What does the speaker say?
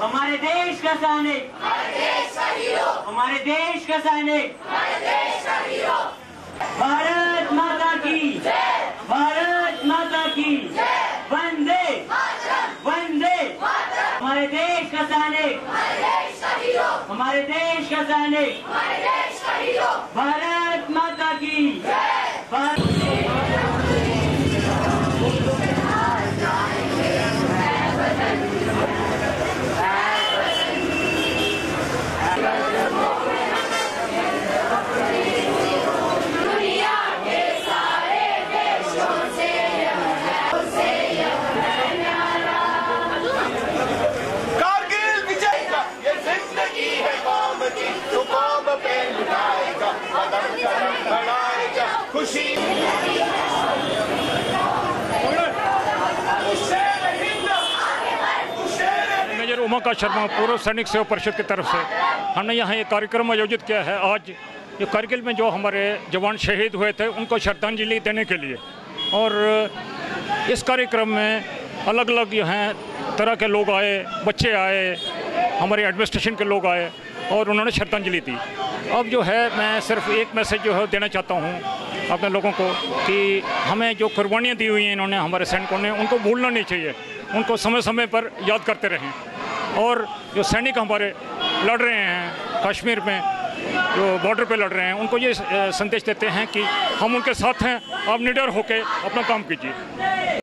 हमारे देश का सैनिक, हमारे देश का सैनिक, भारत माता की, भारत माता की, वंदे वंदे। हमारे देश का सैनिक, हमारे देश का सैनिक, भारत माता की, मेजर उमाकांत शर्मा पूर्व सैनिक सेवा परिषद की तरफ से हमने यहाँ एक कार्यक्रम आयोजित किया है। आज ये कारगिल में जो हमारे जवान शहीद हुए थे उनको श्रद्धांजलि देने के लिए, और इस कार्यक्रम में अलग अलग जो हैं तरह के लोग आए, बच्चे आए, हमारे एडमिनिस्ट्रेशन के लोग आए और उन्होंने श्रद्धांजलि दी। अब जो है मैं सिर्फ एक मैसेज जो है देना चाहता हूँ अपने लोगों को कि हमें जो कुर्बानियाँ दी हुई हैं इन्होंने, हमारे सैनिकों ने, उनको भूलना नहीं चाहिए, उनको समय समय पर याद करते रहें। और जो सैनिक हमारे लड़ रहे हैं कश्मीर में, जो बॉर्डर पे लड़ रहे हैं, उनको ये संदेश देते हैं कि हम उनके साथ हैं, आप निडर होकर अपना काम कीजिए।